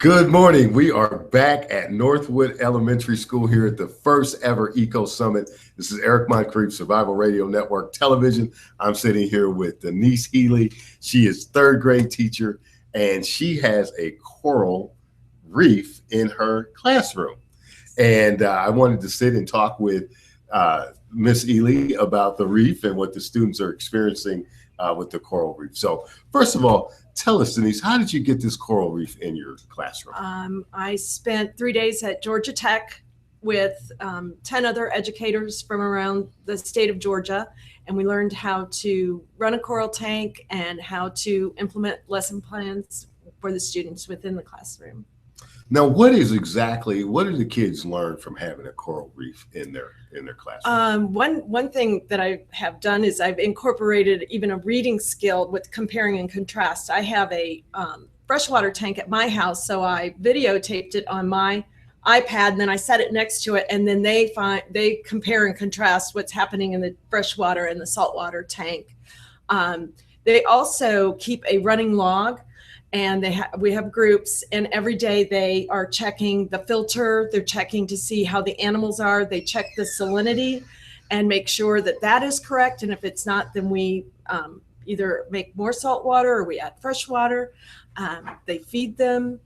Good morning. We are back at Northwood Elementary School here at the first ever Eco Summit. This is Eric Moncrief, Survival Radio Network Television. I'm sitting here with Denise Healy. She is third grade teacher, and she has a coral reef in her classroom. And I wanted to sit and talk with Miss Healy about the reef and what the students are experiencing with the coral reef. So first of all, tell us, Denise, how did you get this coral reef in your classroom? I spent 3 days at Georgia Tech with 10 other educators from around the state of Georgia, and we learned how to run a coral tank and how to implement lesson plans for the students within the classroom. Now, what do the kids learn from having a coral reef in their classroom? One thing that I have done is I've incorporated even a reading skill with comparing and contrast. I have a freshwater tank at my house, so I videotaped it on my iPad, and then I set it next to it, and then they compare and contrast what's happening in the freshwater and the saltwater tank. They also keep a running log. And we have groups, and every day they are checking the filter. They're checking to see how the animals are. They check the salinity and make sure that that is correct. And if it's not, then we either make more salt water or we add fresh water. They feed them.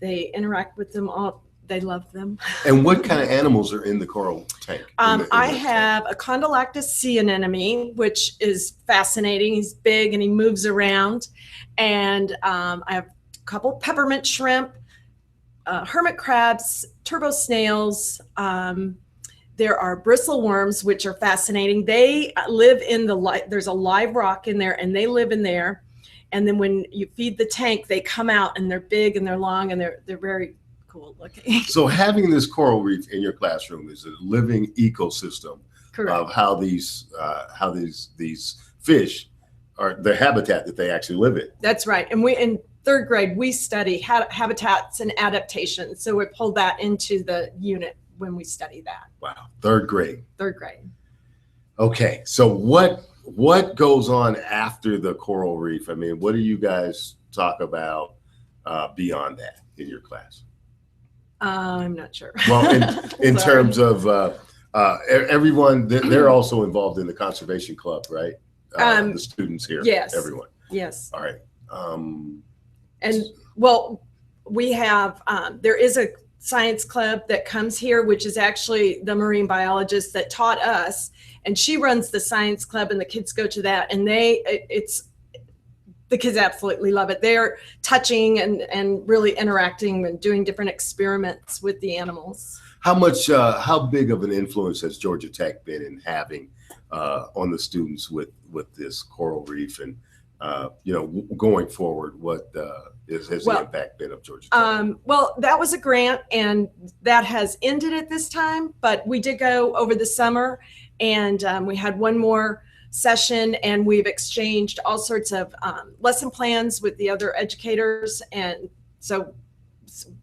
They interact with them all. They love them. And what kind of animals are in the coral tank? I have a Condylactis sea anemone, which is fascinating. He's big and he moves around. And I have a couple peppermint shrimp, hermit crabs, turbo snails. There are bristle worms, which are fascinating. They live in there's a live rock in there, and they live in there. And then when you feed the tank, they come out, and they're big and they're long, and they're very cool looking. So having this coral reef in your classroom is a living ecosystem. Correct. Of how these fish are the habitat that they actually live in. That's right. And in third grade, we study habitats and adaptation. So we pull that into the unit when we study that. Wow. Third grade. Third grade. Okay. So what goes on after the coral reef? I mean, what do you guys talk about beyond that in your class? I'm not sure. Well, in terms of everyone, they're also involved in the conservation club, right? The students here. Yes. Everyone. Yes. All right. And well, we have there is a science club that comes here, which is actually the marine biologist that taught us, and she runs the science club, and the kids go to that, and the kids absolutely love it. They're touching and really interacting and doing different experiments with the animals. How big of an influence has Georgia Tech been in having on the students with this coral reef, and going forward, what has the impact been of Georgia Tech? Well, that was a grant, and that has ended at this time, but we did go over the summer, and we had one more session, and we've exchanged all sorts of lesson plans with the other educators. And so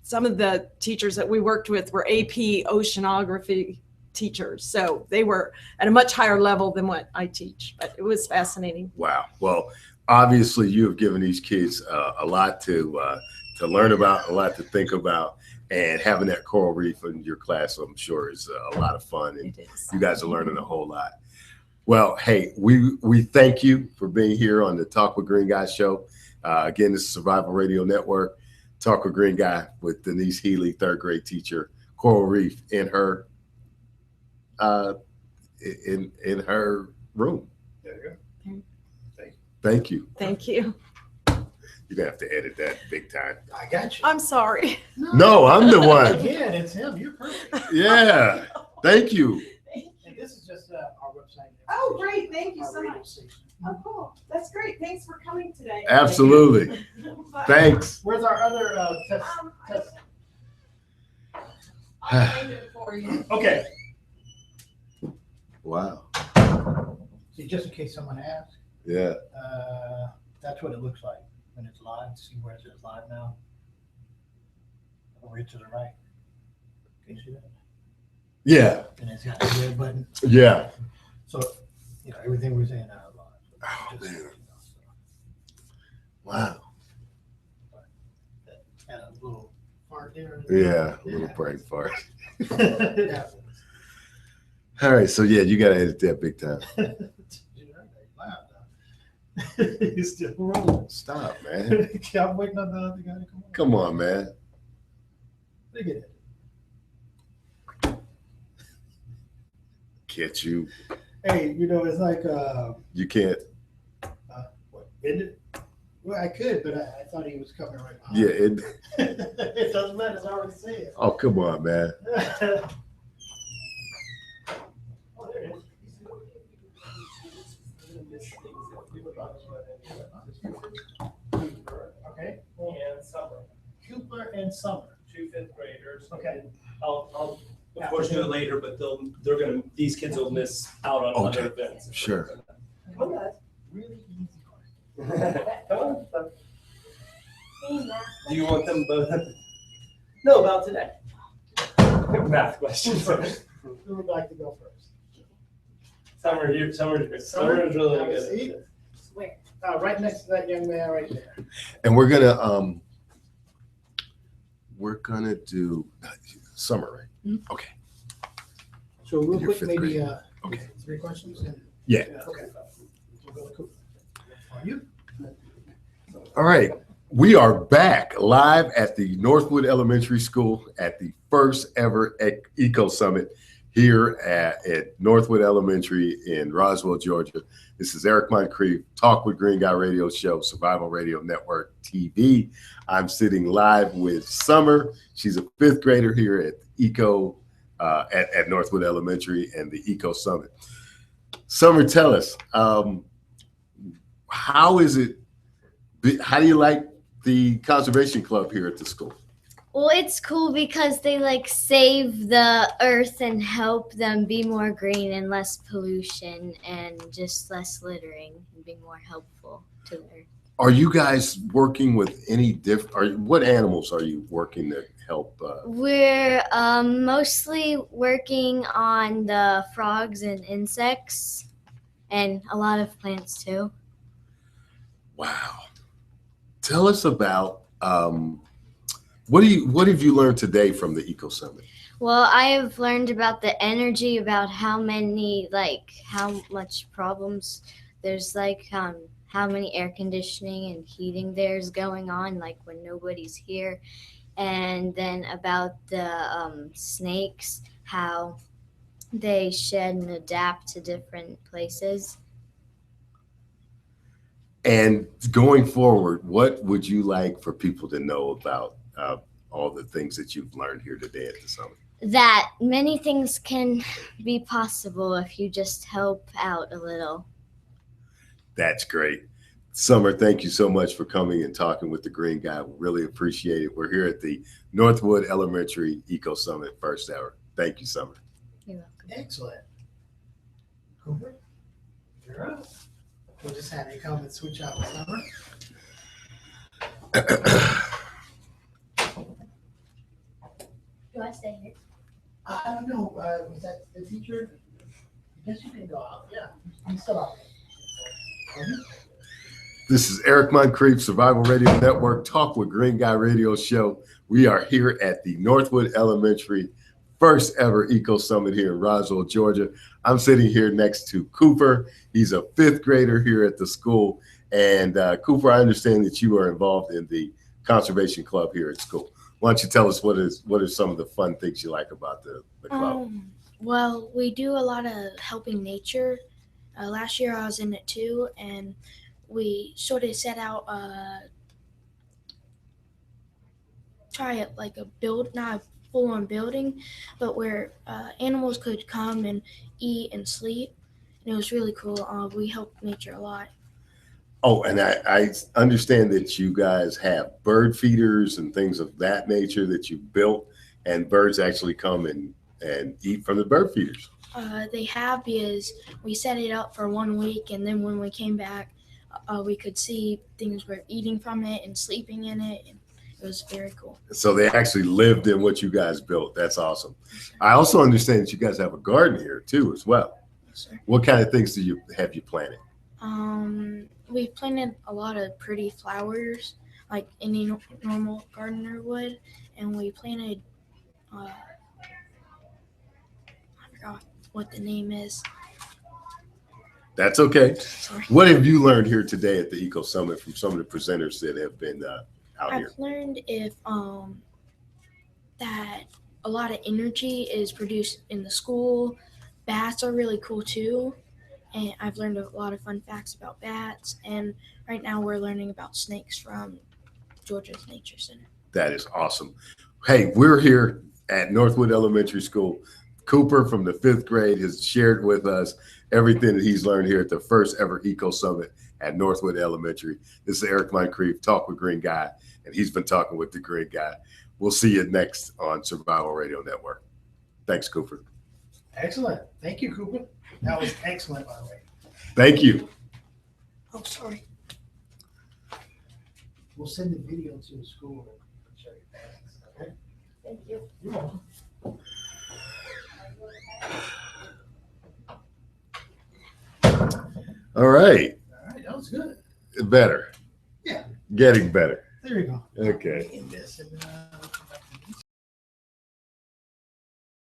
some of the teachers that we worked with were AP oceanography teachers, so they were at a much higher level than what I teach, but it was fascinating. Wow. Well, obviously you have given these kids a lot to learn about, a lot to think about, and having that coral reef in your class, I'm sure, is a lot of fun, and you guys are learning a whole lot. Well, hey, we thank you for being here on the Talk with Green Guy show. Again, this is Survival Radio Network, Talk with Green Guy with Denise Healy, third grade teacher, coral reef in her in her room. There you go. Thank you. Thank you. You're gonna have to edit that big time. I got you. I'm sorry. No, I'm the one. Yeah, it's him. You're perfect. Yeah. Thank you. And this is just our website. Oh, great. Thank you Our so radio much. station. Oh, cool. That's great. Thanks for coming today. Absolutely. Thanks. Where's our other test? I'll find it for you. Okay. Wow. See, just in case someone asks, Yeah. that's what it looks like when it's live. See where it says live now? Over to the right. Can you see that? Yeah. And it's got the red button. Yeah. So, everything we're saying now is live. Oh, Just, man. Wow. And a little Yeah, a little brain fart. Yeah. All right, so yeah, you gotta edit that big time. He's still rolling. Stop, man. I'm waiting on the other guy to come on. Come on, man. Look at it. Can't you? Hey, you know, it's like, You can't. what, end it? Well, I could, but I thought he was coming right behind. Yeah. It doesn't matter, it's already said. Oh, come on, man. Oh, there it is. Okay. And Summer, Cooper and Summer. 2 fifth graders. Okay. I'll of course do it later, but these kids will miss out on Okay. other events. Sure. Come on, Really easy question. guys. Come on. Do you want them both? No, about today. Math questions. Who would like to go first? Summer is really Have a good. seat. Where? Right next to that young man right there. And we're gonna do Summer, right? Okay. So real You're quick, fifth maybe, grade. Okay. 3 questions and. Yeah. Okay. We'll go to Cooper. Are you? All right. We are back live at the Northwood Elementary School at the first ever Eco Summit here at Northwood Elementary in Roswell, Georgia. This is Eric Moncrief, Talk with Green Guy Radio Show, Survival Radio Network TV. I'm sitting live with Summer. She's a 5th grader here at Eco at Northwood Elementary and the Eco Summit. Summer, tell us, how is it? How do you like the conservation club here at the school? Well, it's cool because they like save the earth and help them be more green and less pollution and just less littering and be more helpful to the earth. Are you guys working with any what animals are you working to help? We're mostly working on the frogs and insects and a lot of plants too. Wow. Tell us about what have you learned today from the Eco Summit? Well, I have learned about the energy, about how much problems there's, like how many air conditioning and heating there's going on, like when nobody's here. And then about the snakes, how they shed and adapt to different places. And going forward, what would you like for people to know about all the things that you've learned here today at the summit? That many things can be possible if you just help out a little. That's great. Summer, thank you so much for coming and talking with the Green Guy. We really appreciate it. We're here at the Northwood Elementary Eco Summit first ever. Thank you, Summer. You're welcome. Excellent. Cooper, you're up. We'll just have you come and switch out with Summer. Do I stay here? I don't know, was that the teacher? I guess you can go out, yeah, you still out there. This is Eric Moncrief, Survival Radio Network, Talk with Green Guy Radio Show. We are here at the Northwood Elementary first ever Eco Summit here in Roswell, Georgia. I'm sitting here next to Cooper. He's a 5th grader here at the school. And Cooper, I understand that you are involved in the conservation club here at school. Why don't you tell us what are some of the fun things you like about the club? Well, we do a lot of helping nature. Last year I was in it too, and we sort of set out try it like a build, not a full-on building, but where animals could come and eat and sleep, and it was really cool. We helped nature a lot. Oh, and I understand that you guys have bird feeders and things of that nature that you built, and birds actually come and eat from the bird feeders. They have, because we set it up for 1 week, and then when we came back, we could see things were eating from it and sleeping in it, and it was very cool. So they actually lived in what you guys built. That's awesome. I also understand that you guys have a garden here too as well. Yes, sir. What kind of things have you planted? We've planted a lot of pretty flowers, like any normal gardener would, and we planted. I forgot what the name is. That's okay. Sorry. What have you learned here today at the Eco Summit from some of the presenters that have been out here? I've learned that a lot of energy is produced in the school. Bats are really cool too. And I've learned a lot of fun facts about bats. And right now we're learning about snakes from Georgia's Nature Center. That is awesome. Hey, we're here at Northwood Elementary School. Cooper from the 5th grade has shared with us everything that he's learned here at the first ever Eco Summit at Northwood Elementary. This is Eric Moncrief, Talk with Green Guy, and he's been talking with the Green Guy. We'll see you next on Survival Radio Network. Thanks, Cooper. Excellent. Thank you, Cooper. That was excellent, by the way. Thank you. Oh, sorry. We'll send the video to the school and show you that. Okay? Thank you. You're welcome. All right. All right, that was good. Better. Yeah. Getting better. There you go. Okay. In this and